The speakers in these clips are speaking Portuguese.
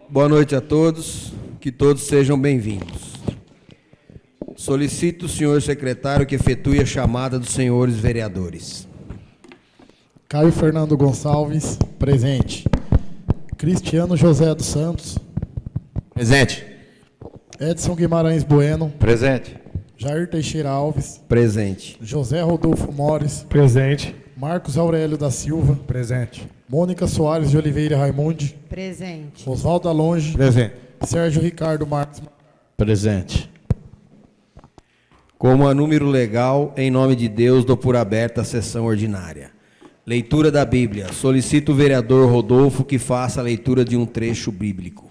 Boa noite a todos, que todos sejam bem-vindos. Solicito o senhor secretário que efetue a chamada dos senhores vereadores. Caio Fernando Gonçalves, presente. Cristiano José dos Santos. Presente. Edson Guimarães Bueno. Presente. Jair Teixeira Alves. Presente. José Rodolfo Mores. Presente. Marcos Aurélio da Silva. Presente. Mônica Soares de Oliveira Raimundi. Presente. Oswaldo Alonge. Presente. Sérgio Ricardo Marques. Presente. Como a número legal, em nome de Deus, dou por aberta a sessão ordinária. Leitura da Bíblia. Solicito o vereador Rodolfo que faça a leitura de um trecho bíblico.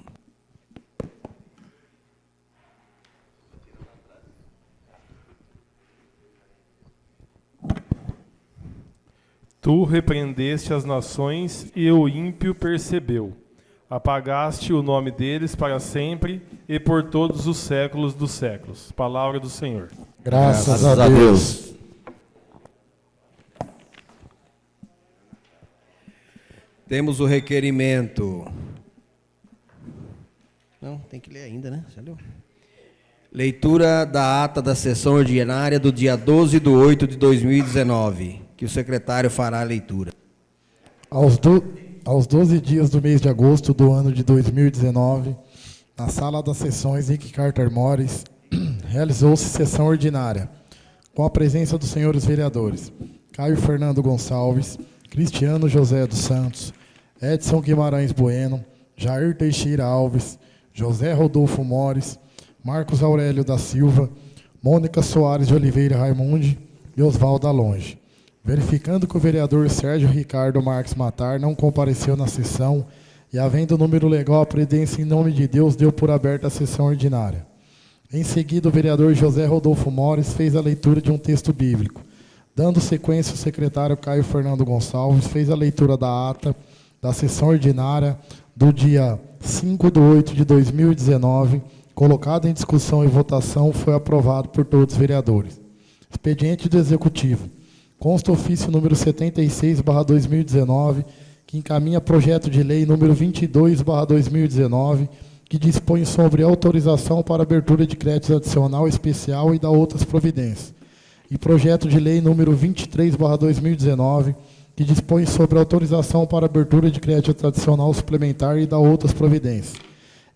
Tu repreendeste as nações e o ímpio percebeu. Apagaste o nome deles para sempre e por todos os séculos dos séculos. Palavra do Senhor. Graças a Deus. Temos o requerimento. Não, tem que ler ainda, né? Já leu? Leitura da ata da sessão ordinária do dia 12/8/2019, que o secretário fará a leitura. Aos 12 dias do mês de agosto do ano de 2019, na sala das sessões Nick Carter Mores, realizou-se sessão ordinária, com a presença dos senhores vereadores Caio Fernando Gonçalves, Cristiano José dos Santos, Edson Guimarães Bueno, Jair Teixeira Alves, José Rodolfo Mores, Marcos Aurélio da Silva, Mônica Soares de Oliveira Raimundi e Oswaldo Alonge. Verificando que o vereador Sérgio Ricardo Marques Matar não compareceu na sessão e, havendo o número legal, a presidência, em nome de Deus, deu por aberta a sessão ordinária. Em seguida, o vereador José Rodolfo Mores fez a leitura de um texto bíblico. Dando sequência, o secretário Caio Fernando Gonçalves fez a leitura da ata da sessão ordinária do dia 5/8/2019, colocado em discussão e votação, foi aprovado por todos os vereadores. Expediente do Executivo. Consta ofício número 76/2019, que encaminha projeto de lei número 22/2019, que dispõe sobre autorização para abertura de crédito adicional especial e da outras providências. E projeto de lei número 23/2019, que dispõe sobre autorização para abertura de crédito adicional suplementar e da outras providências.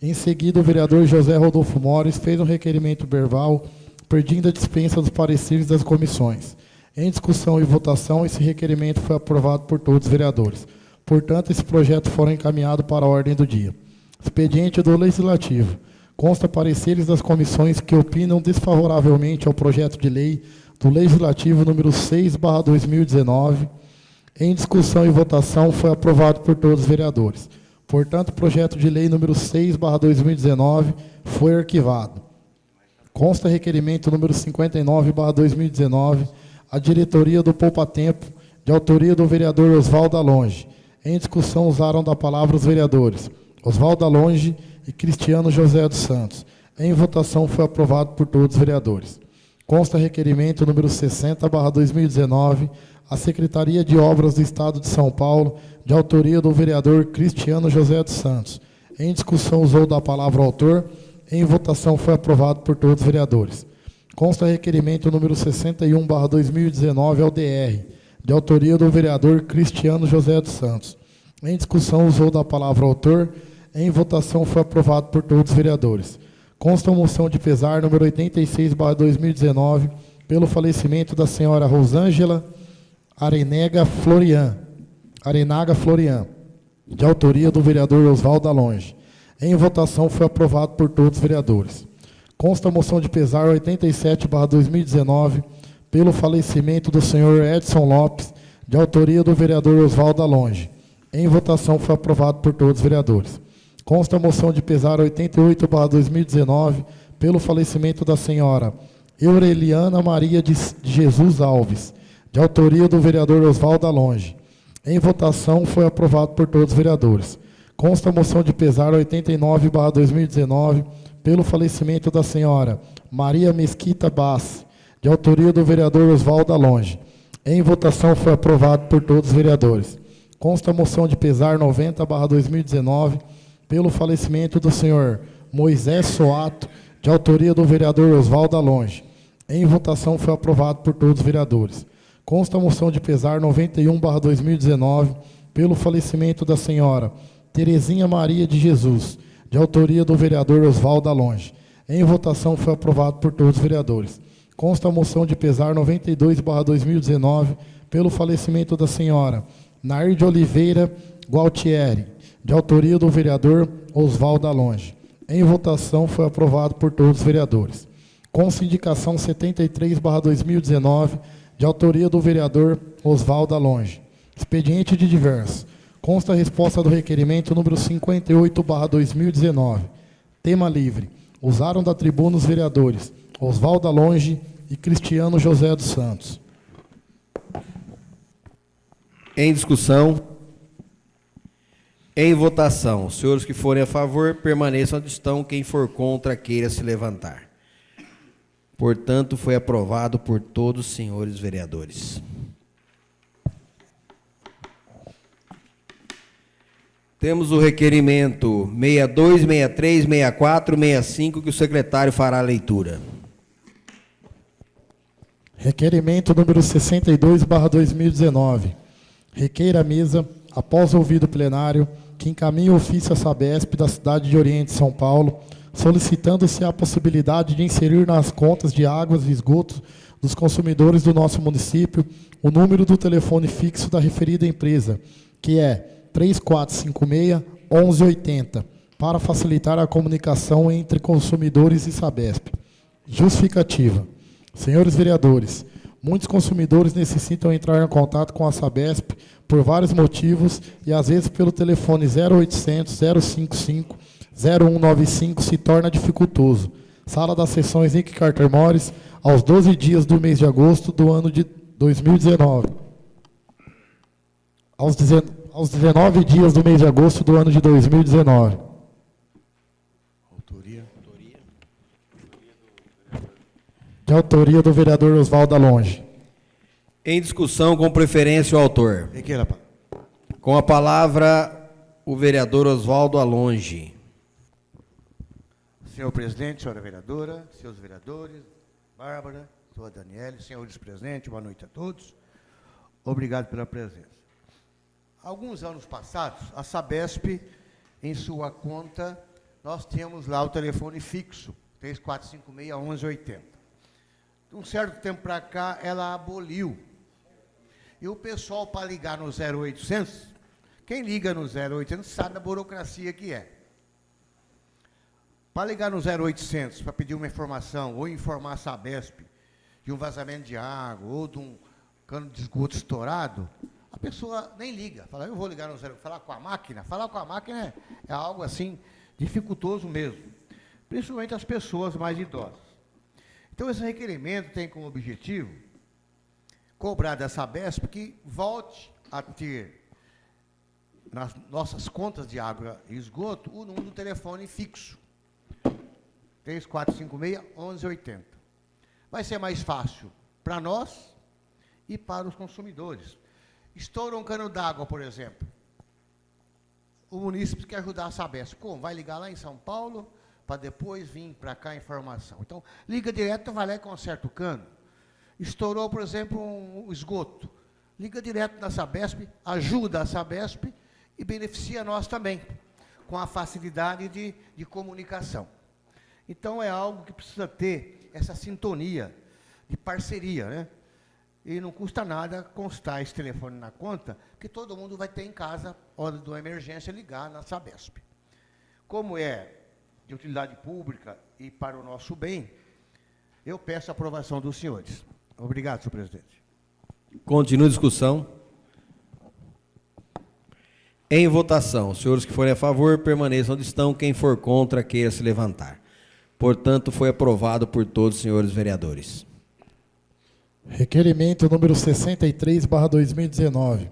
Em seguida, o vereador José Rodolfo Mores fez um requerimento verbal pedindo a dispensa dos pareceres das comissões. Em discussão e votação, esse requerimento foi aprovado por todos os vereadores. Portanto, esse projeto foi encaminhado para a ordem do dia. Expediente do Legislativo. Consta pareceres das comissões que opinam desfavoravelmente ao projeto de lei do Legislativo número 6/2019. Em discussão e votação, foi aprovado por todos os vereadores. Portanto, o projeto de lei número 6/2019 foi arquivado. Consta requerimento número 59/2019, a diretoria do Poupa Tempo, de autoria do vereador Oswaldo Alonge. Em discussão, usaram da palavra os vereadores Oswaldo Alonge e Cristiano José dos Santos. Em votação, foi aprovado por todos os vereadores. Consta requerimento número 60/2019, a Secretaria de Obras do Estado de São Paulo, de autoria do vereador Cristiano José dos Santos. Em discussão, usou da palavra o autor. Em votação, foi aprovado por todos os vereadores. Consta requerimento número 61/2019 ao DR, de autoria do vereador Cristiano José dos Santos. Em discussão, usou da palavra o autor. Em votação, foi aprovado por todos os vereadores. Consta moção de pesar número 86/2019, pelo falecimento da senhora Rosângela Arenaga Florian, de autoria do vereador Oswaldo Alonge. Em votação, foi aprovado por todos os vereadores. Consta moção de pesar 87/2019, pelo falecimento do senhor Edson Lopes, de autoria do vereador Oswaldo Alonge. Em votação, foi aprovado por todos os vereadores. Consta moção de pesar 88/2019, pelo falecimento da senhora Eureliana Maria de Jesus Alves, de autoria do vereador Oswaldo Alonge. Em votação, foi aprovado por todos os vereadores. Consta moção de pesar 89/2019, pelo falecimento da senhora Maria Mesquita Bassi, de autoria do vereador Oswaldo Alonge. Em votação, foi aprovado por todos os vereadores. Consta moção de pesar 90/2019, pelo falecimento do senhor Moisés Soato, de autoria do vereador Oswaldo Alonge. Em votação foi aprovado por todos os vereadores. Consta a moção de pesar 91/2019, pelo falecimento da senhora Terezinha Maria de Jesus, de autoria do vereador Oswaldo Alonge. Em votação foi aprovado por todos os vereadores. Consta a moção de pesar 92/2019, pelo falecimento da senhora Nair de Oliveira Gualtieri, de autoria do vereador Oswaldo Alonge. Em votação foi aprovado por todos os vereadores. Consta indicação 73/2019, de autoria do vereador Oswaldo Alonge. Expediente de diversos. Consta a resposta do requerimento número 58/2019. Tema livre. Usaram da tribuna os vereadores Oswaldo Alonge e Cristiano José dos Santos. Em discussão. Em votação. Os senhores que forem a favor, permaneçam onde estão. Quem for contra, queira se levantar. Portanto, foi aprovado por todos os senhores vereadores. Temos o requerimento 62, 63, 64, 65, que o secretário fará a leitura. Requerimento número 62/2019. Requeira a mesa, após ouvido o plenário, que encaminhe o ofício à Sabesp da cidade de Oriente, São Paulo, solicitando-se a possibilidade de inserir nas contas de águas e esgotos dos consumidores do nosso município o número do telefone fixo da referida empresa, que é 3456-1180, para facilitar a comunicação entre consumidores e Sabesp. Justificativa. Senhores vereadores, muitos consumidores necessitam entrar em contato com a Sabesp por vários motivos e às vezes pelo telefone 0800 055 0195 se torna dificultoso. Sala das Sessões Nick Carter Morris, aos 12 dias do mês de agosto do ano de 2019. Aos 19 dias do mês de agosto do ano de 2019. De autoria do vereador Oswaldo Alonge. Em discussão, com preferência o autor. Com a palavra, o vereador Oswaldo Alonge. Senhor presidente, senhora vereadora, senhores vereadores, Bárbara, senhora Daniele, senhor vice-presidente, boa noite a todos. Obrigado pela presença. Alguns anos passados, a Sabesp, em sua conta, nós temos lá o telefone fixo, 3456-1180. De um certo tempo para cá, ela aboliu. E o pessoal, para ligar no 0800, quem liga no 0800 sabe a burocracia que é. Para ligar no 0800, para pedir uma informação, ou informar a Sabesp de um vazamento de água, ou de um cano de esgoto estourado, a pessoa nem liga. Fala, eu vou ligar no 0800, falar com a máquina. Falar com a máquina é algo assim, dificultoso mesmo. Principalmente as pessoas mais idosas. Então, esse requerimento tem como objetivo cobrar da Sabesp que volte a ter nas nossas contas de água e esgoto o número do telefone fixo. 3456-1180. Vai ser mais fácil para nós e para os consumidores. Estoura um cano d'água, por exemplo. O munícipe quer ajudar a Sabesp. Como? Vai ligar lá em São Paulo para depois vir para cá a informação. Então, liga direto, vai lá e conserta o cano. Estourou, por exemplo, um esgoto. Liga direto na Sabesp, ajuda a Sabesp e beneficia nós também, com a facilidade de comunicação. Então, é algo que precisa ter essa sintonia de parceria, né? E não custa nada constar esse telefone na conta, que todo mundo vai ter em casa, hora de uma emergência, ligar na Sabesp. Como é de utilidade pública e para o nosso bem, eu peço a aprovação dos senhores. Obrigado, senhor presidente. Continua a discussão. Em votação, os senhores que forem a favor, permaneçam onde estão. Quem for contra, queira se levantar. Portanto, foi aprovado por todos os senhores vereadores. Requerimento número 63/2019.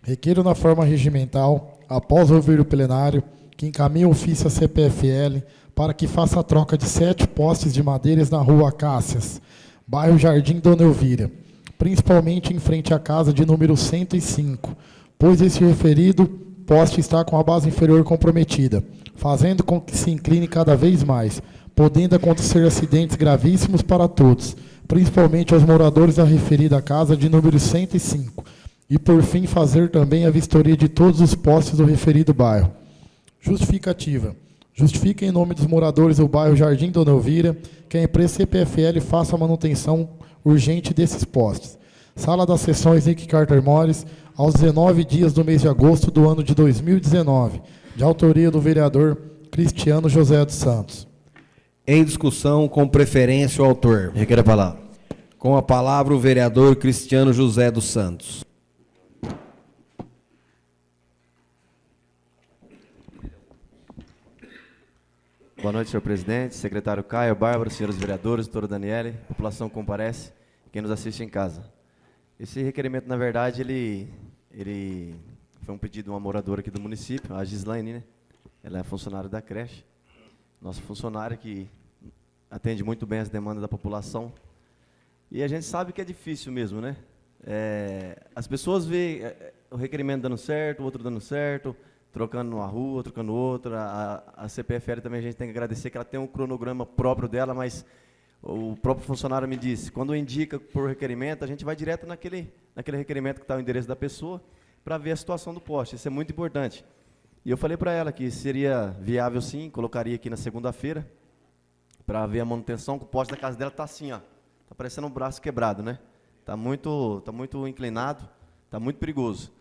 Requeiro na forma regimental, após ouvir o plenário, que encaminhe o ofício à CPFL para que faça a troca de 7 postes de madeiras na rua Acácias, bairro Jardim Dona Elvira, principalmente em frente à casa de número 105, pois esse referido poste está com a base inferior comprometida. fazendo com que se incline cada vez mais, podendo acontecer acidentes gravíssimos para todos, principalmente aos moradores da referida casa de número 105, e por fim fazer também a vistoria de todos os postes do referido bairro. Justificativa. Justifica em nome dos moradores do bairro Jardim Dona Elvira que a empresa CPFL faça a manutenção urgente desses postes. Sala das Sessões Nick Carter Mores, aos 19 dias do mês de agosto do ano de 2019, de autoria do vereador Cristiano José dos Santos. Em discussão, com preferência, o autor. Requer a palavra. Com a palavra, o vereador Cristiano José dos Santos. Boa noite, senhor presidente, secretário Caio, Bárbara, senhores vereadores, doutora Daniele, população que comparece, quem nos assiste em casa. Esse requerimento, na verdade, ele foi um pedido de uma moradora aqui do município, a Gislaine, né? Ela é funcionária da creche, nossa funcionária que atende muito bem as demandas da população. E a gente sabe que é difícil mesmo, né? As pessoas veem o requerimento dando certo, o outro dando certo, trocando uma rua, trocando outra. A CPFL também a gente tem que agradecer que ela tem um cronograma próprio dela, mas o próprio funcionário me disse, quando indica por requerimento, a gente vai direto naquele requerimento que está o endereço da pessoa para ver a situação do poste. Isso é muito importante. E eu falei para ela que seria viável sim, colocaria aqui na segunda-feira para ver a manutenção, que o poste da casa dela está assim, ó. Está parecendo um braço quebrado, né? Está muito inclinado, está muito perigoso.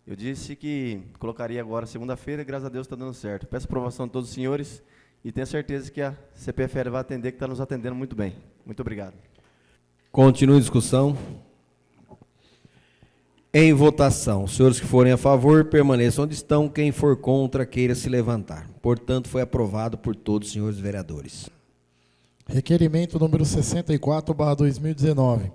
Eu disse que colocaria agora segunda-feira e graças a Deus está dando certo. Peço aprovação de todos os senhores e tenho certeza que a CPFL vai atender, que está nos atendendo muito bem. Muito obrigado. Continue a discussão. Em votação, os senhores que forem a favor, permaneçam onde estão. Quem for contra, queira se levantar. Portanto, foi aprovado por todos os senhores vereadores. Requerimento número 64/2019.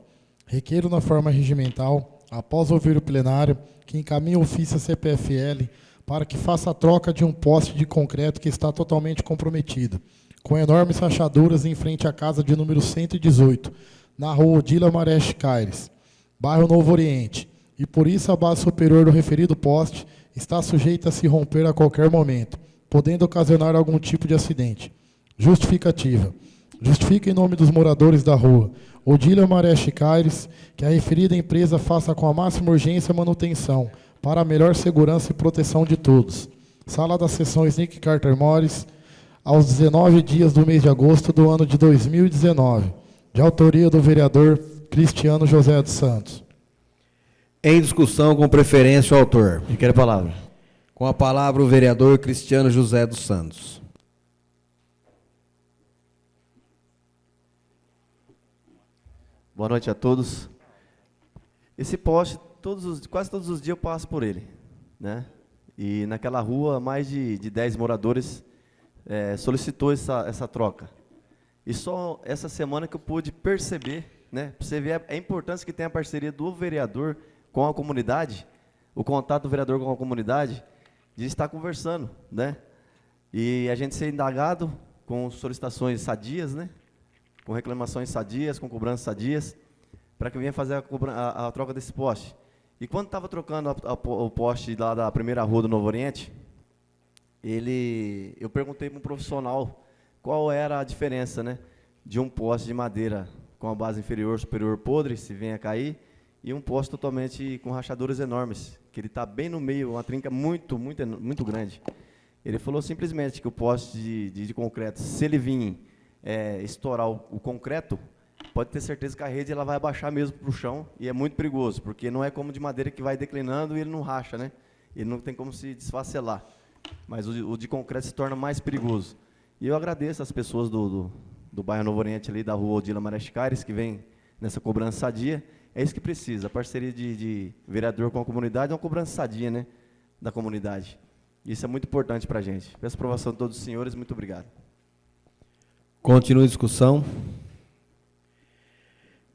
Requeiro na forma regimental, após ouvir o plenário, que encaminhe o ofício à CPFL para que faça a troca de um poste de concreto que está totalmente comprometido, com enormes rachaduras em frente à casa de número 118, na rua Odila Mareste Caires, bairro Novo Oriente, e por isso a base superior do referido poste está sujeita a se romper a qualquer momento, podendo ocasionar algum tipo de acidente. Justificativa. Justifica em nome dos moradores da rua Odília Mareste Caires que a referida empresa faça com a máxima urgência a manutenção para a melhor segurança e proteção de todos. Sala das Sessões Nick Carter Mores, aos 19 dias do mês de agosto do ano de 2019, de autoria do vereador Cristiano José dos Santos. Em discussão, com preferência, o autor. Requer a palavra. Com a palavra, o vereador Cristiano José dos Santos. Boa noite a todos. Esse poste, quase todos os dias eu passo por ele, né? E naquela rua, mais de 10 moradores solicitou essa troca. E só essa semana que eu pude perceber, né? Para você ver a importância que tem a parceria do vereador com a comunidade, o contato do vereador com a comunidade, de estar conversando, né? E a gente ser indagado com solicitações sadias, né? Com reclamações sadias, com cobranças sadias, para que venha fazer a troca desse poste. E quando estava trocando o poste lá da primeira rua do Novo Oriente, eu perguntei para um profissional qual era a diferença, né, de um poste de madeira com a base inferior, superior podre, se venha a cair, e um poste totalmente com rachaduras enormes, que ele está bem no meio, uma trinca muito grande. Ele falou simplesmente que o poste de concreto, se ele vir estourar o concreto, pode ter certeza que a rede ela vai abaixar mesmo para o chão, e é muito perigoso, porque não é como de madeira que vai declinando e ele não racha, né? Ele não tem como se desfacelar, mas o de concreto se torna mais perigoso. E eu agradeço as pessoas do bairro Novo Oriente, ali da rua Odila Mareste Caires, que vem nessa cobrança sadia. É isso que precisa, a parceria de vereador com a comunidade é uma cobrança sadia, né, da comunidade. Isso é muito importante para a gente. Peço aprovação de todos os senhores, muito obrigado. Continue a discussão.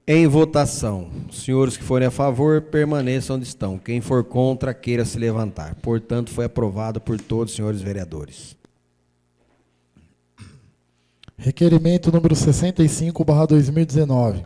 Em votação, os senhores que forem a favor, permaneçam onde estão. Quem for contra, queira se levantar. Portanto, foi aprovado por todos os senhores vereadores. Requerimento número 65/2019.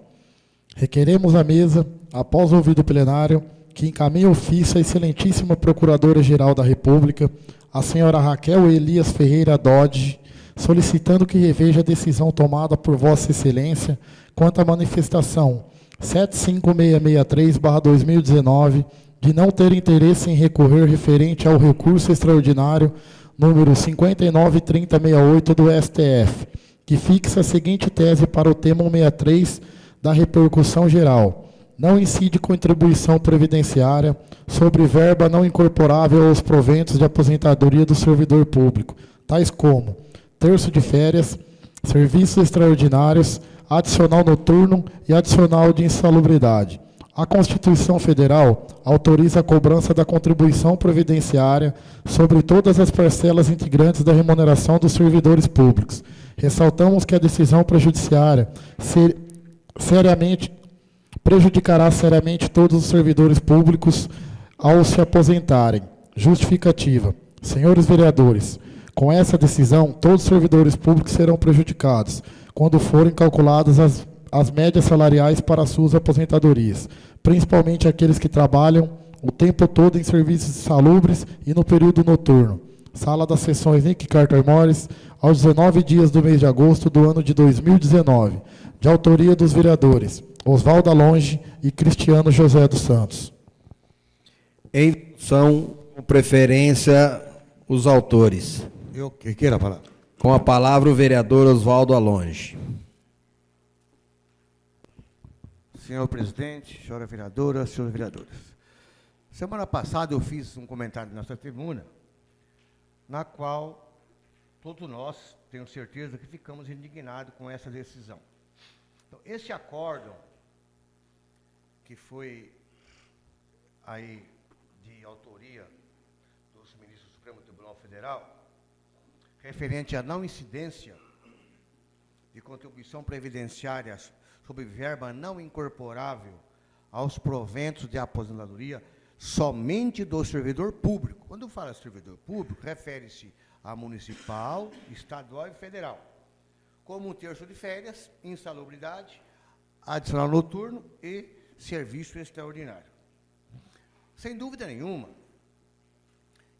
Requeremos à mesa, após ouvido o plenário, que encaminhe ofício à excelentíssima Procuradora-Geral da República, a senhora Raquel Elias Ferreira Dodge, solicitando que reveja a decisão tomada por Vossa Excelência quanto à manifestação 75663/2019 de não ter interesse em recorrer referente ao recurso extraordinário número 593068 do STF, que fixa a seguinte tese para o tema 163 da repercussão geral. Não incide contribuição previdenciária sobre verba não incorporável aos proventos de aposentadoria do servidor público, tais como terço de férias, serviços extraordinários, adicional noturno e adicional de insalubridade. A Constituição Federal autoriza a cobrança da contribuição previdenciária sobre todas as parcelas integrantes da remuneração dos servidores públicos. Ressaltamos que a decisão prejudiciária prejudicará seriamente todos os servidores públicos ao se aposentarem. Justificativa. Senhores vereadores, com essa decisão, todos os servidores públicos serão prejudicados quando forem calculadas as médias salariais para suas aposentadorias, principalmente aqueles que trabalham o tempo todo em serviços salubres e no período noturno. Sala das Sessões Nick Carter Morris, aos 19 dias do mês de agosto do ano de 2019, de autoria dos vereadores Oswaldo Alonge e Cristiano José dos Santos. São, com preferência, os autores. Eu que queira falar. Com a palavra, o vereador Oswaldo Alonge. Senhor presidente, senhora vereadora, senhores vereadores. Semana passada eu fiz um comentário nessa tribuna, na qual todos nós, tenho certeza, que ficamos indignados com essa decisão. Então, esse acórdão, que foi aí de autoria dos ministros do Supremo Tribunal Federal, referente à não incidência de contribuição previdenciária sobre verba não incorporável aos proventos de aposentadoria somente do servidor público. Quando fala servidor público, refere-se a municipal, estadual e federal, como um terço de férias, insalubridade, adicional noturno e serviço extraordinário. Sem dúvida nenhuma,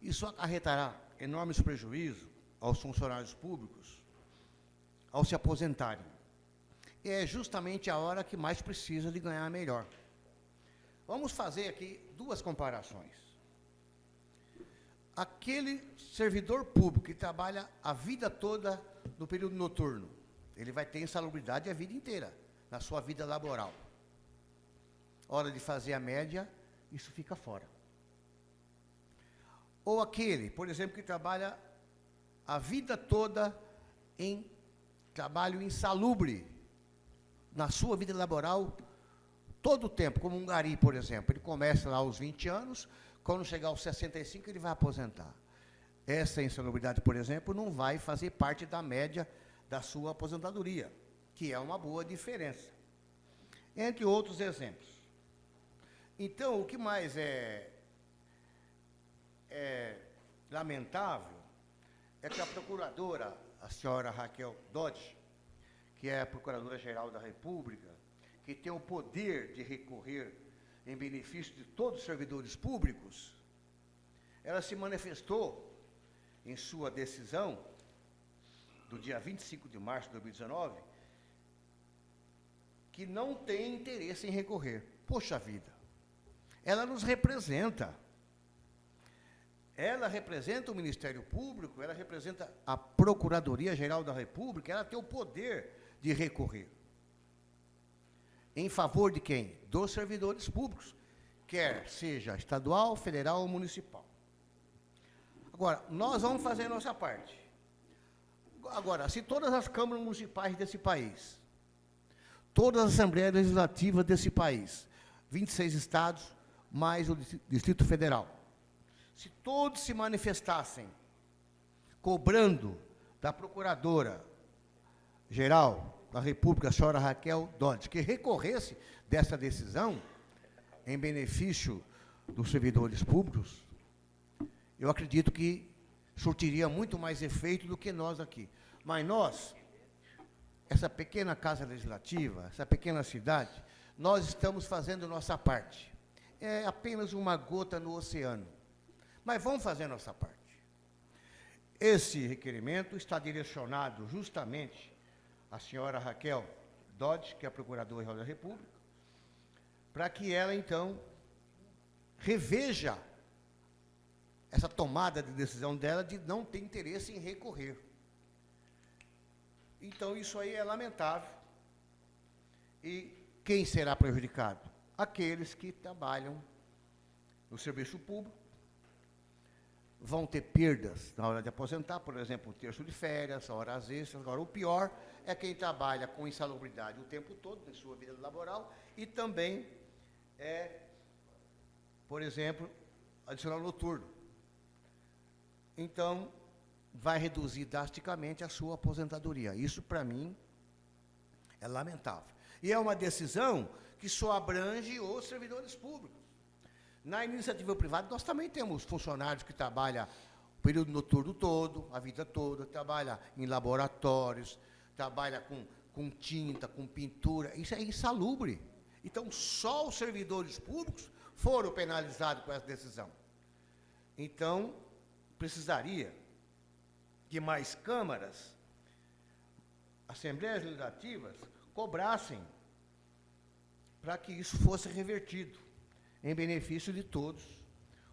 isso acarretará enormes prejuízos aos funcionários públicos ao se aposentarem. E é justamente a hora que mais precisa de ganhar melhor. Vamos fazer aqui duas comparações. Aquele servidor público que trabalha a vida toda no período noturno, ele vai ter insalubridade a vida inteira, na sua vida laboral. Hora de fazer a média, isso fica fora. Ou aquele, por exemplo, que trabalha a vida toda em trabalho insalubre, na sua vida laboral, todo o tempo, como um gari, por exemplo. Ele começa lá aos 20 anos, quando chegar aos 65, ele vai aposentar. Essa insalubridade, por exemplo, não vai fazer parte da média da sua aposentadoria, que é uma boa diferença. Entre outros exemplos. Então, o que mais é lamentável é que a procuradora, a senhora Raquel Dodge, que é a Procuradora-Geral da República, que tem o poder de recorrer em benefício de todos os servidores públicos, ela se manifestou em sua decisão do dia 25 de março de 2019, que não tem interesse em recorrer. Poxa vida, ela nos representa. Ela representa o Ministério Público, ela representa a Procuradoria-Geral da República, ela tem o poder de recorrer. Em favor de quem? Dos servidores públicos, quer seja estadual, federal ou municipal. Agora, nós vamos fazer a nossa parte. Agora, se todas as câmaras municipais desse país, todas as assembleias legislativas desse país, 26 estados, mais o Distrito Federal, se todos se manifestassem cobrando da Procuradora-Geral da República, a senhora Raquel Dodge, que recorresse dessa decisão em benefício dos servidores públicos, eu acredito que surtiria muito mais efeito do que nós aqui. Mas nós, essa pequena casa legislativa, essa pequena cidade, nós estamos fazendo nossa parte. É apenas uma gota no oceano. Mas vamos fazer a nossa parte. Esse requerimento está direcionado justamente à senhora Raquel Dodge, que é a Procuradora-Geral da República, para que ela, então, reveja essa tomada de decisão dela de não ter interesse em recorrer. Então, isso aí é lamentável. E quem será prejudicado? Aqueles que trabalham no serviço público, vão ter perdas na hora de aposentar, por exemplo, um terço de férias, horas extras. Agora, o pior é quem trabalha com insalubridade o tempo todo, em sua vida laboral, e também por exemplo, adicional noturno. Então, vai reduzir drasticamente a sua aposentadoria. Isso, para mim, é lamentável. E é uma decisão que só abrange os servidores públicos. Na iniciativa privada, nós também temos funcionários que trabalham o período noturno todo, a vida toda, trabalham em laboratórios, trabalham com tinta, com pintura. Isso é insalubre. Então, só os servidores públicos foram penalizados com essa decisão. Então, precisaria que mais câmaras, assembleias legislativas, cobrassem para que isso fosse revertido em benefício de todos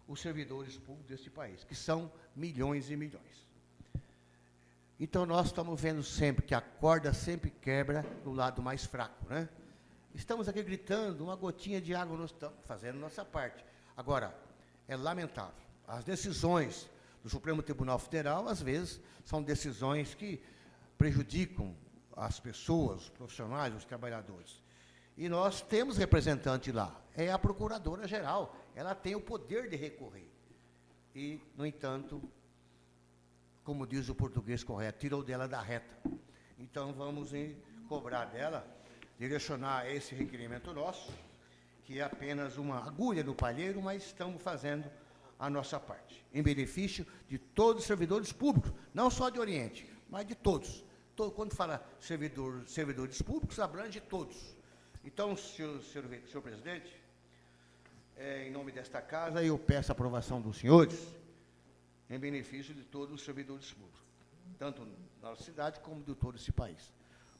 os servidores públicos deste país, que são milhões e milhões. Então, nós estamos vendo sempre que a corda sempre quebra do lado mais fraco, né? Estamos aqui gritando, uma gotinha de água, nós estamos fazendo nossa parte. Agora, é lamentável. As decisões do Supremo Tribunal Federal, às vezes, são decisões que prejudicam as pessoas, os profissionais, os trabalhadores. E nós temos representante lá, é a Procuradora-Geral, ela tem o poder de recorrer. E, no entanto, como diz o português correto, tirou dela da reta. Então, vamos cobrar dela, direcionar esse requerimento nosso, que é apenas uma agulha no palheiro, mas estamos fazendo a nossa parte, em benefício de todos os servidores públicos, não só de Oriente, mas de todos. Quando fala servidores públicos, abrange todos. Então, senhor presidente, em nome desta casa, eu peço a aprovação dos senhores em benefício de todos os servidores públicos, tanto na nossa cidade como de todo esse país.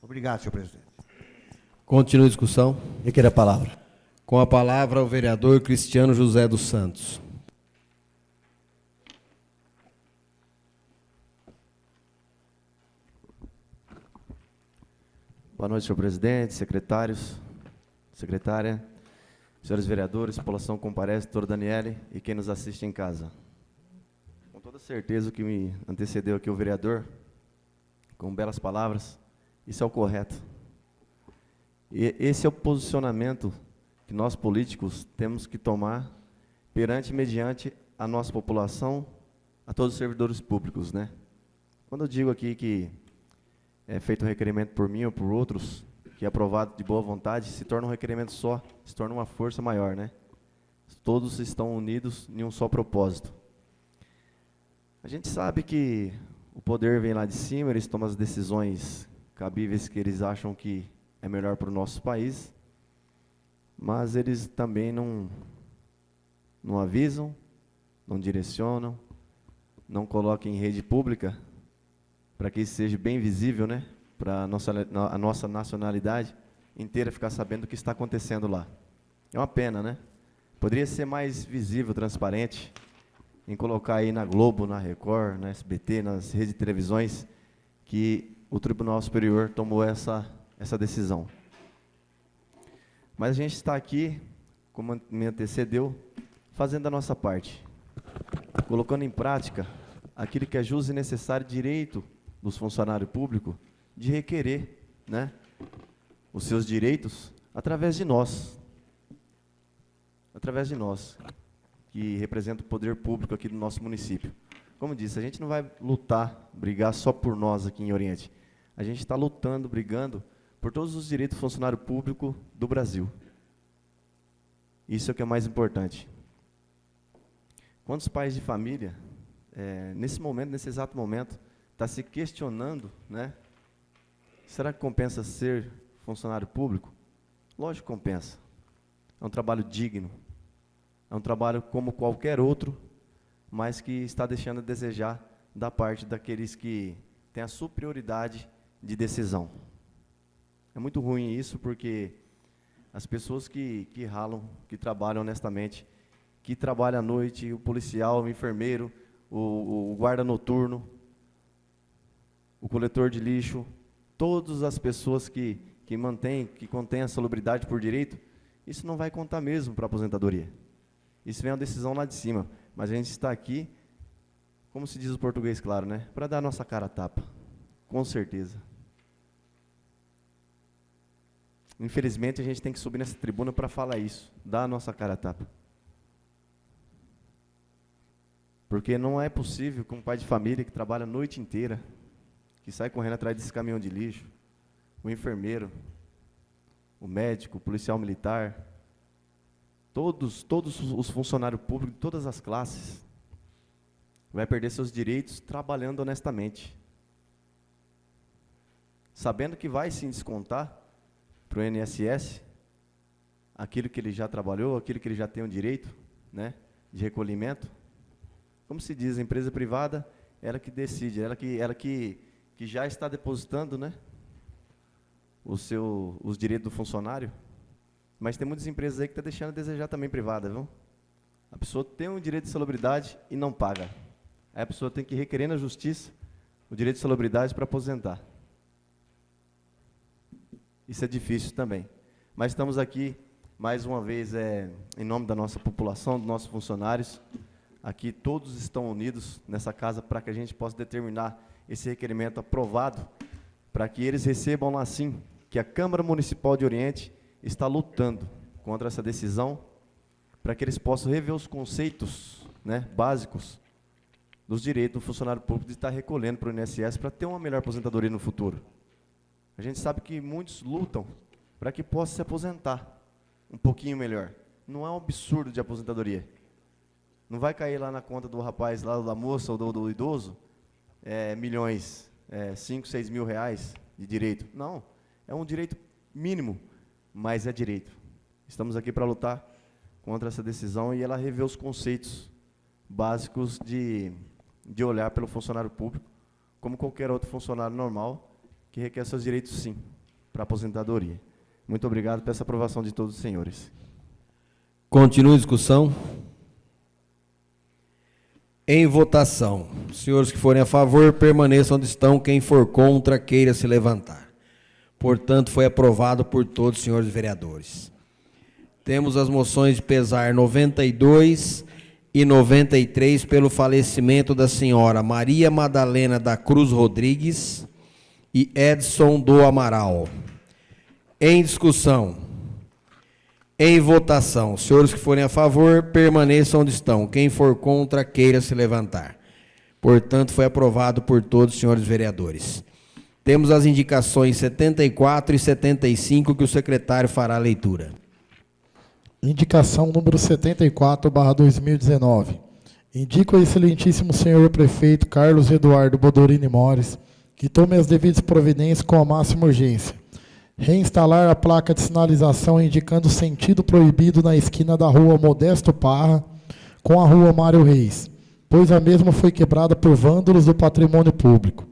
Obrigado, senhor presidente. Continua a discussão. Requer a palavra. Com a palavra, o vereador Cristiano José dos Santos. Boa noite, senhor presidente, secretários, secretária, senhores vereadores, população comparece, doutor Daniele e quem nos assiste em casa. Com toda certeza o que me antecedeu aqui o vereador, com belas palavras, isso é o correto. E esse é o posicionamento que nós políticos temos que tomar perante e mediante a nossa população, a todos os servidores públicos, né? Quando eu digo aqui que é feito um requerimento por mim ou por outros, que é aprovado de boa vontade, se torna um requerimento só, se torna uma força maior, né? Todos estão unidos em um só propósito. A gente sabe que o poder vem lá de cima, eles tomam as decisões cabíveis que eles acham que é melhor para o nosso país, mas eles também não avisam, não direcionam, não colocam em rede pública, para que isso seja bem visível, né, para a nossa nacionalidade inteira ficar sabendo o que está acontecendo lá. É uma pena, né? Poderia ser mais visível, transparente, em colocar aí na Globo, na Record, na SBT, nas redes de televisões, que o Tribunal Superior tomou essa decisão. Mas a gente está aqui, como me antecedeu, fazendo a nossa parte, colocando em prática aquilo que é justo e necessário direito dos funcionários públicos de requerer, né, os seus direitos através de nós, que representa o poder público aqui do nosso município. Como disse, a gente não vai lutar, brigar só por nós aqui em Oriente. A gente está lutando, brigando por todos os direitos do funcionário público do Brasil. Isso é o que é mais importante. Quantos pais de família, nesse momento, nesse exato momento, está se questionando, né? Será que compensa ser funcionário público? Lógico que compensa. É um trabalho digno. É um trabalho como qualquer outro, mas que está deixando a desejar da parte daqueles que têm a superioridade de decisão. É muito ruim isso, porque as pessoas que ralam, que trabalham honestamente, que trabalham à noite, o policial, o enfermeiro, o guarda noturno, o coletor de lixo, todas as pessoas que contêm a salubridade por direito, isso não vai contar mesmo para a aposentadoria. Isso vem uma decisão lá de cima, mas a gente está aqui, como se diz o português, claro, né? Para dar a nossa cara a tapa, com certeza. Infelizmente, a gente tem que subir nessa tribuna para falar isso, dar a nossa cara a tapa. Porque não é possível que um pai de família que trabalha a noite inteira, que sai correndo atrás desse caminhão de lixo, o enfermeiro, o médico, o policial militar, todos os funcionários públicos de todas as classes, vai perder seus direitos trabalhando honestamente. Sabendo que vai sim descontar para o INSS aquilo que ele já trabalhou, aquilo que ele já tem o direito, né, de recolhimento. Como se diz, a empresa privada, ela que decide, ela que já está depositando, né, os direitos do funcionário. Mas tem muitas empresas aí que estão deixando a desejar também privada, viu? A pessoa tem um direito de salubridade e não paga. Aí a pessoa tem que requerer na justiça o direito de salubridade para aposentar. Isso é difícil também. Mas estamos aqui, mais uma vez, em nome da nossa população, dos nossos funcionários. Aqui todos estão unidos nessa casa para que a gente possa determinar esse requerimento aprovado, para que eles recebam lá sim, que a Câmara Municipal de Oriente está lutando contra essa decisão, para que eles possam rever os conceitos, né, básicos dos direitos do funcionário público de estar recolhendo para o INSS para ter uma melhor aposentadoria no futuro. A gente sabe que muitos lutam para que possa se aposentar um pouquinho melhor. Não é um absurdo de aposentadoria. Não vai cair lá na conta do rapaz, lá da moça ou do idoso, milhões, 5, 6 mil reais de direito. Não, é um direito mínimo, mas é direito. Estamos aqui para lutar contra essa decisão e ela revê os conceitos básicos de olhar pelo funcionário público como qualquer outro funcionário normal que requer seus direitos, sim, para a aposentadoria. Muito obrigado por essa aprovação de todos os senhores. Continua a discussão. Em votação. Os senhores que forem a favor, permaneçam onde estão. Quem for contra, queira se levantar. Portanto, foi aprovado por todos os senhores vereadores. Temos as moções de pesar 92 e 93 pelo falecimento da senhora Maria Madalena da Cruz Rodrigues e Edson do Amaral. Em discussão. Em votação. Os senhores que forem a favor, permaneçam onde estão. Quem for contra, queira se levantar. Portanto, foi aprovado por todos os senhores vereadores. Temos as indicações 74 e 75 que o secretário fará a leitura. Indicação número 74/2019. Indico ao excelentíssimo senhor prefeito Carlos Eduardo Bodorini Mores que tome as devidas providências com a máxima urgência. Reinstalar a placa de sinalização indicando sentido proibido na esquina da rua Modesto Parra com a rua Mário Reis, pois a mesma foi quebrada por vândalos do patrimônio público.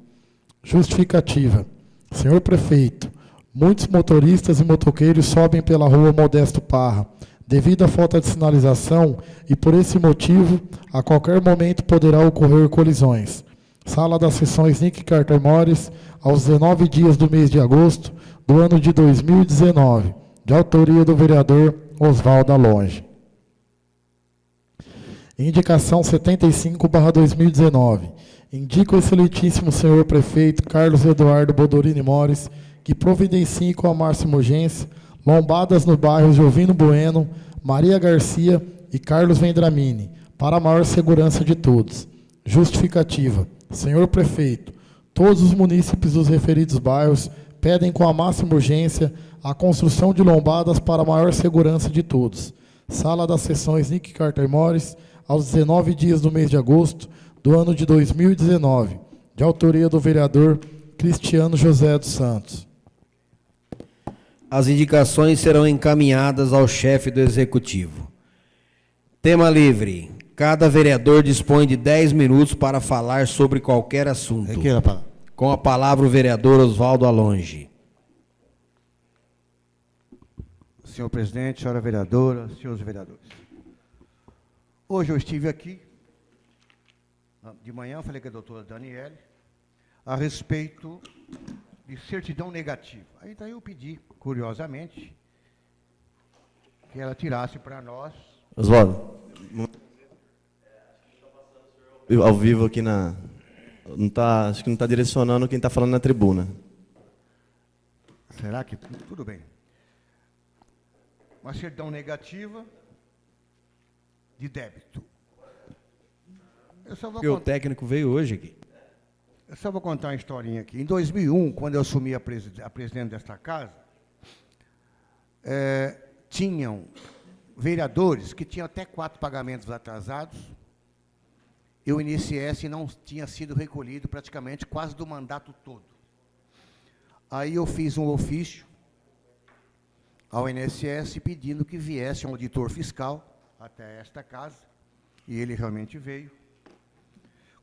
Justificativa. Senhor prefeito, muitos motoristas e motoqueiros sobem pela rua Modesto Parra, devido à falta de sinalização, e por esse motivo, a qualquer momento poderá ocorrer colisões. Sala das Sessões Nick Carter Mores, aos 19 dias do mês de agosto do ano de 2019, de autoria do vereador Oswaldo Alonge. Indicação 75/2019. Indica o excelentíssimo senhor prefeito Carlos Eduardo Bodorini Mores que providencie com a máxima urgência lombadas nos bairros Jovino Bueno, Maria Garcia e Carlos Vendramini, para a maior segurança de todos. Justificativa. Senhor prefeito, todos os munícipes dos referidos bairros pedem com a máxima urgência a construção de lombadas para a maior segurança de todos. Sala das Sessões Nick Carter Mores, aos 19 dias do mês de agosto do ano de 2019, de autoria do vereador Cristiano José dos Santos. As indicações serão encaminhadas ao chefe do Executivo. Tema livre. Cada vereador dispõe de 10 minutos para falar sobre qualquer assunto. Com a palavra o vereador Oswaldo Alonge. Senhor presidente, senhora vereadora, senhores vereadores. Hoje eu estive aqui, de manhã, falei com a doutora Daniele, a respeito de certidão negativa. Aí daí eu pedi, curiosamente, que ela tirasse para nós. Oswaldo, ao vivo aqui na... Não tá, acho que não está direcionando quem está falando na tribuna. Será que... Tudo bem. Uma certidão negativa de débito. Eu só vou Porque o técnico veio hoje aqui. Eu só vou contar uma historinha aqui. Em 2001, quando eu assumi a presidente desta casa, tinham vereadores que tinham até 4 pagamentos atrasados, e o INSS não tinha sido recolhido praticamente quase do mandato todo. Aí eu fiz um ofício ao INSS pedindo que viesse um auditor fiscal até esta casa, e ele realmente veio.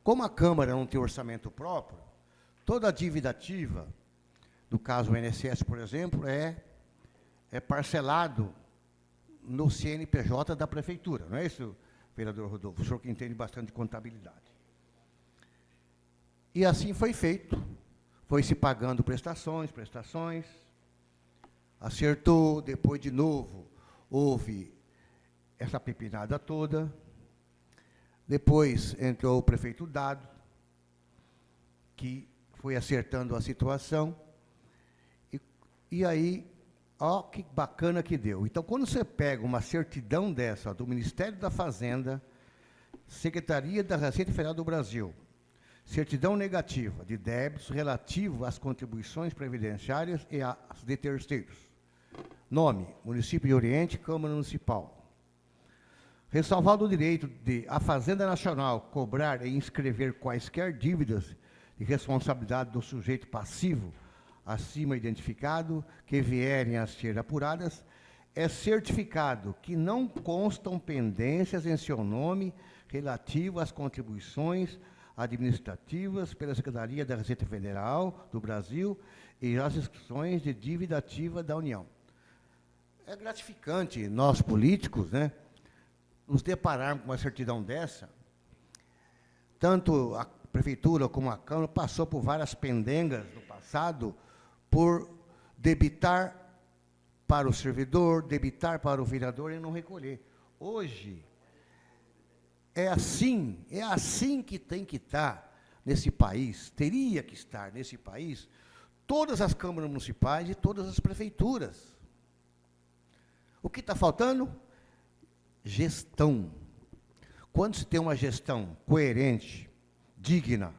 Como a Câmara não tem orçamento próprio, toda a dívida ativa, no caso do INSS, por exemplo, é parcelado no CNPJ da Prefeitura. Não é isso, vereador Rodolfo? O senhor que entende bastante de contabilidade. E assim foi feito. Foi se pagando prestações, acertou, depois de novo houve essa pepinada toda. Depois entrou o prefeito Dado, que foi acertando a situação, e aí, ó, que bacana que deu. Então, quando você pega uma certidão dessa, do Ministério da Fazenda, Secretaria da Receita Federal do Brasil, certidão negativa de débitos relativo às contribuições previdenciárias e às de terceiros. Nome, Município de Oriente, Câmara Municipal. Ressalvado o direito de a Fazenda Nacional cobrar e inscrever quaisquer dívidas de responsabilidade do sujeito passivo acima identificado que vierem a ser apuradas, é certificado que não constam pendências em seu nome relativo às contribuições administrativas pela Secretaria da Receita Federal do Brasil e às inscrições de dívida ativa da União. É gratificante, nós políticos, né, nos depararmos com uma certidão dessa. Tanto a Prefeitura como a Câmara passou por várias pendengas no passado por debitar para o servidor, debitar para o vereador e não recolher. Hoje, é assim que tem que estar nesse país, teria que estar nesse país, todas as câmaras municipais e todas as prefeituras. O que está faltando? Gestão. Quando se tem uma gestão coerente, digna,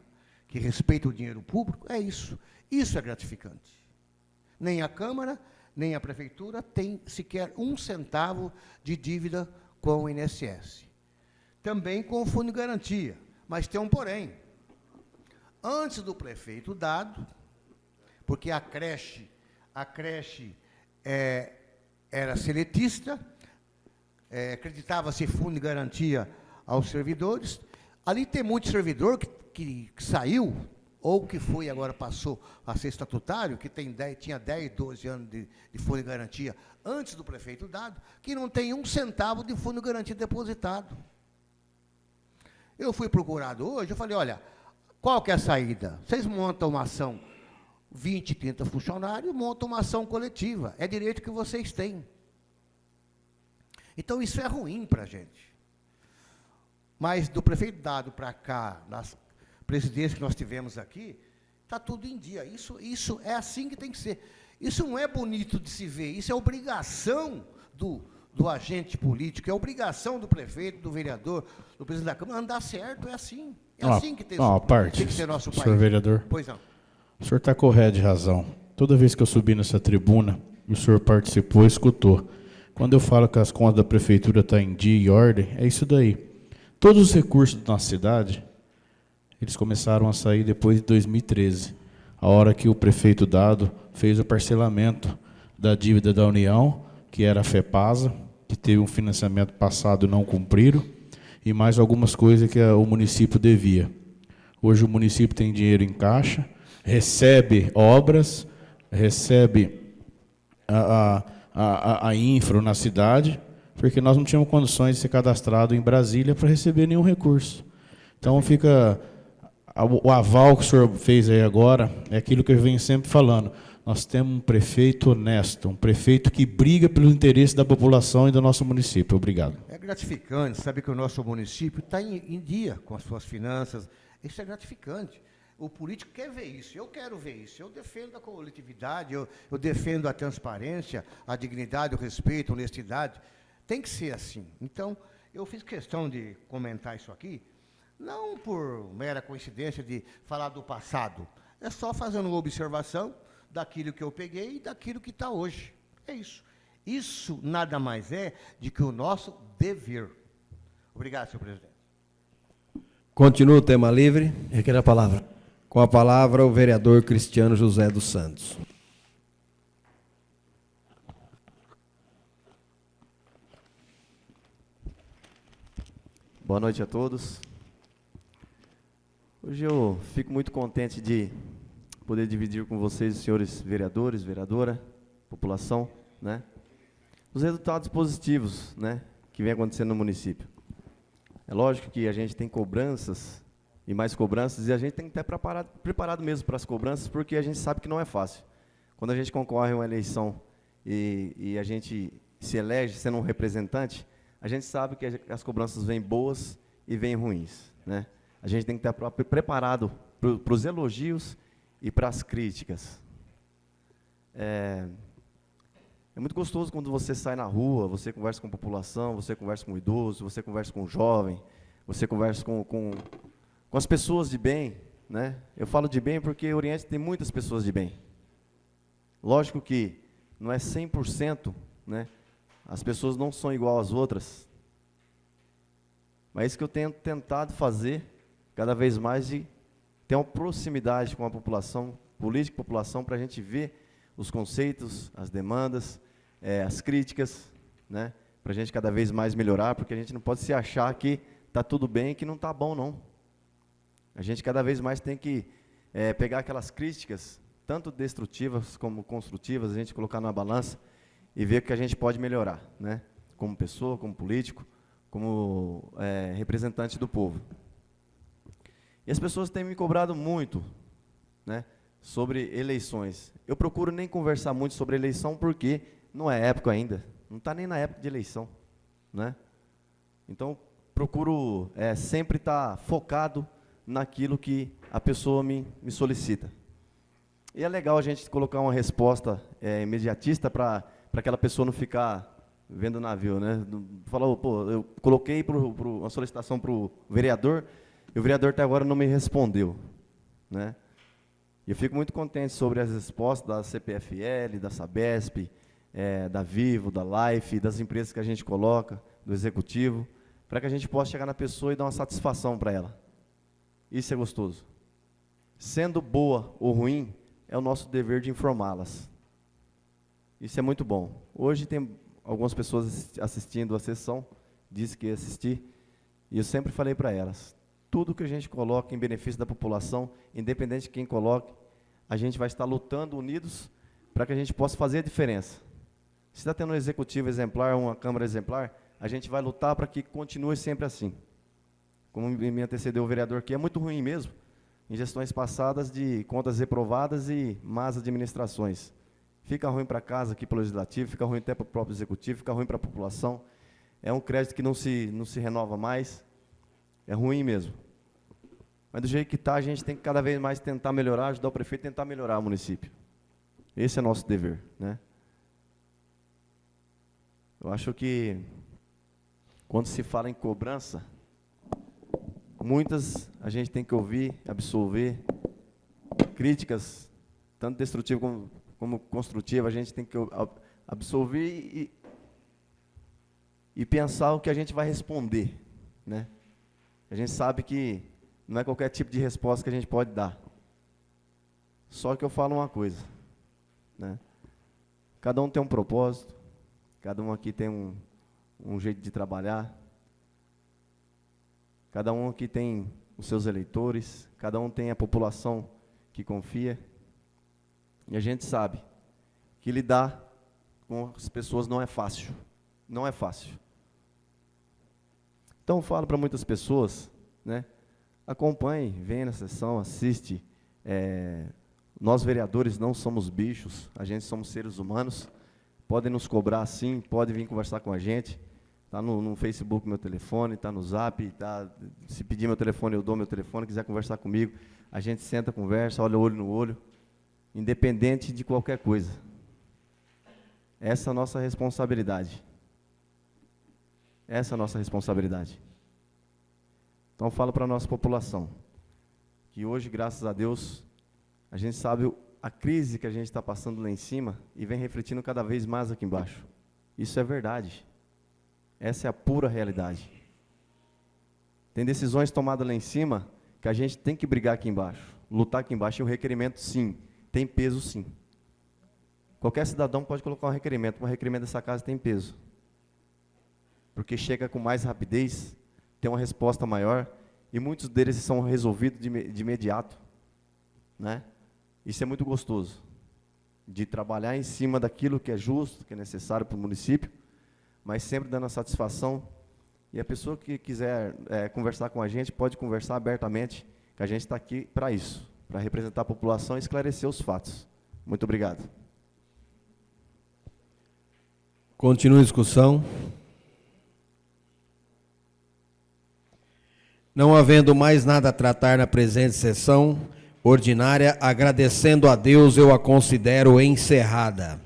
que respeita o dinheiro público, é isso. Isso é gratificante. Nem a Câmara, nem a Prefeitura tem sequer 1 centavo de dívida com o INSS. Também com o Fundo de Garantia. Mas tem um porém. Antes do prefeito Dado, porque a creche era seletista, acreditava-se fundo de garantia aos servidores. Ali tem muito servidor que saiu, ou que foi agora passou a ser estatutário, que tinha 10, 12 anos de fundo de garantia antes do prefeito Dado, que não tem 1 centavo de fundo de garantia depositado. Eu fui procurado hoje, eu falei, olha, qual que é a saída? Vocês montam uma ação, 20, 30 funcionários, montam uma ação coletiva. É direito que vocês têm. Então, isso é ruim para a gente. Mas, do prefeito Dado para cá, nas presidências que nós tivemos aqui, está tudo em dia. Isso é assim que tem que ser. Isso não é bonito de se ver, isso é obrigação do agente político, é obrigação do prefeito, do vereador, do presidente da Câmara, andar certo, é assim. É assim que tem que ser nosso país. Senhor vereador, pois não. o senhor está correto de razão. Toda vez que eu subi nessa tribuna, o senhor participou e escutou. Quando eu falo que as contas da prefeitura estão em dia e ordem, é isso daí. Todos os recursos da nossa cidade, eles começaram a sair depois de 2013, a hora que o prefeito Dado fez o parcelamento da dívida da União, que era a FEPASA, que teve um financiamento passado e não cumpriram, e mais algumas coisas que o município devia. Hoje o município tem dinheiro em caixa, recebe obras, recebe a infra na cidade, porque nós não tínhamos condições de ser cadastrado em Brasília para receber nenhum recurso. Então fica o aval que o senhor fez aí agora, é aquilo que eu venho sempre falando. Nós temos um prefeito honesto, um prefeito que briga pelo interesse da população e do nosso município. Obrigado. É gratificante saber que o nosso município está em dia com as suas finanças. Isso é gratificante. O político quer ver isso, eu quero ver isso. Eu defendo a coletividade, eu defendo a transparência, a dignidade, o respeito, a honestidade. Tem que ser assim. Então, eu fiz questão de comentar isso aqui, não por mera coincidência de falar do passado. É só fazendo uma observação daquilo que eu peguei e daquilo que está hoje. É isso. Isso nada mais é do que o nosso dever. Obrigado, senhor presidente. Continua o tema livre. Requer a palavra. Com a palavra, o vereador Cristiano José dos Santos. Boa noite a todos. Hoje eu fico muito contente de poder dividir com vocês, os senhores vereadores, vereadora, população, né, os resultados positivos, né, que vem acontecendo no município. É lógico que a gente tem cobranças e mais cobranças, e a gente tem que estar preparado mesmo para as cobranças, porque a gente sabe que não é fácil. Quando a gente concorre a uma eleição e a gente se elege sendo um representante, a gente sabe que as cobranças vêm boas e vêm ruins, né? A gente tem que estar preparado para os elogios e para as críticas. É muito gostoso quando você sai na rua, você conversa com a população, você conversa com o idoso, você conversa com o jovem, você conversa com as pessoas de bem, né? Eu falo de bem porque o Oriente tem muitas pessoas de bem. Lógico que não é 100%, né? As pessoas não são igual às outras. Mas é isso que eu tenho tentado fazer cada vez mais, de ter uma proximidade com a população, política e população, para a gente ver os conceitos, as demandas, as críticas, né? Para a gente cada vez mais melhorar, porque a gente não pode se achar que está tudo bem e que não está bom, não. A gente cada vez mais tem que pegar aquelas críticas, tanto destrutivas como construtivas, a gente colocar na balança e ver o que a gente pode melhorar, né? Como pessoa, como político, como representante do povo. E as pessoas têm me cobrado muito, né, sobre eleições. Eu procuro nem conversar muito sobre eleição, porque não é época ainda, não está nem na época de eleição, né? Então, procuro sempre estar focado naquilo que a pessoa me solicita. E é legal a gente colocar uma resposta imediatista para aquela pessoa não ficar vendo o navio, né? Falou, pô, eu coloquei uma solicitação para o vereador, e o vereador até agora não me respondeu, né? E eu fico muito contente sobre as respostas da CPFL, da Sabesp, da Vivo, da Life, das empresas que a gente coloca, do executivo, para que a gente possa chegar na pessoa e dar uma satisfação para ela. Isso é gostoso. Sendo boa ou ruim, é o nosso dever de informá-las. Isso é muito bom. Hoje tem algumas pessoas assistindo a sessão, disse que ia assistir, e eu sempre falei para elas, tudo que a gente coloca em benefício da população, independente de quem coloque, a gente vai estar lutando unidos para que a gente possa fazer a diferença. Se está tendo um executivo exemplar, uma Câmara exemplar, a gente vai lutar para que continue sempre assim. Como me antecedeu o vereador, que é muito ruim mesmo, em gestões passadas de contas reprovadas e más administrações. Fica ruim para casa aqui pelo Legislativo, fica ruim até para o próprio Executivo, fica ruim para a população. É um crédito que não se renova mais. É ruim mesmo. Mas do jeito que está, a gente tem que cada vez mais tentar melhorar, ajudar o prefeito a tentar melhorar o município. Esse é nosso dever, né? Eu acho que, quando se fala em cobrança, muitas a gente tem que ouvir, absolver, críticas, tanto destrutivas como construtivas, a gente tem que absolver e pensar o que a gente vai responder, né? A gente sabe que não é qualquer tipo de resposta que a gente pode dar. Só que eu falo uma coisa, né? Cada um tem um propósito, cada um aqui tem um jeito de trabalhar. Cada um aqui tem os seus eleitores, cada um tem a população que confia. E a gente sabe que lidar com as pessoas não é fácil. Não é fácil. Então eu falo para muitas pessoas, né? Acompanhe, venha na sessão, assiste. Nós vereadores não somos bichos, a gente somos seres humanos. Podem nos cobrar sim, pode vir conversar com a gente. Está no Facebook meu telefone, está no Zap, se pedir meu telefone eu dou meu telefone, quiser conversar comigo, a gente senta, conversa, olha olho no olho, independente de qualquer coisa. Essa é a nossa responsabilidade. Essa é a nossa responsabilidade. Então, eu falo para a nossa população, que hoje, graças a Deus, a gente sabe a crise que a gente está passando lá em cima e vem refletindo cada vez mais aqui embaixo. Isso é verdade. Essa é a pura realidade. Tem decisões tomadas lá em cima que a gente tem que brigar aqui embaixo, lutar aqui embaixo, e o requerimento, sim, tem peso, sim. Qualquer cidadão pode colocar um requerimento, mas o requerimento dessa casa tem peso. Porque chega com mais rapidez, tem uma resposta maior, e muitos deles são resolvidos de imediato, né? Isso é muito gostoso, de trabalhar em cima daquilo que é justo, que é necessário para o município, mas sempre dando a satisfação. E a pessoa que quiser conversar com a gente, pode conversar abertamente, que a gente está aqui para isso, para representar a população e esclarecer os fatos. Muito obrigado. Continua a discussão. Não havendo mais nada a tratar na presente sessão ordinária, agradecendo a Deus, eu a considero encerrada.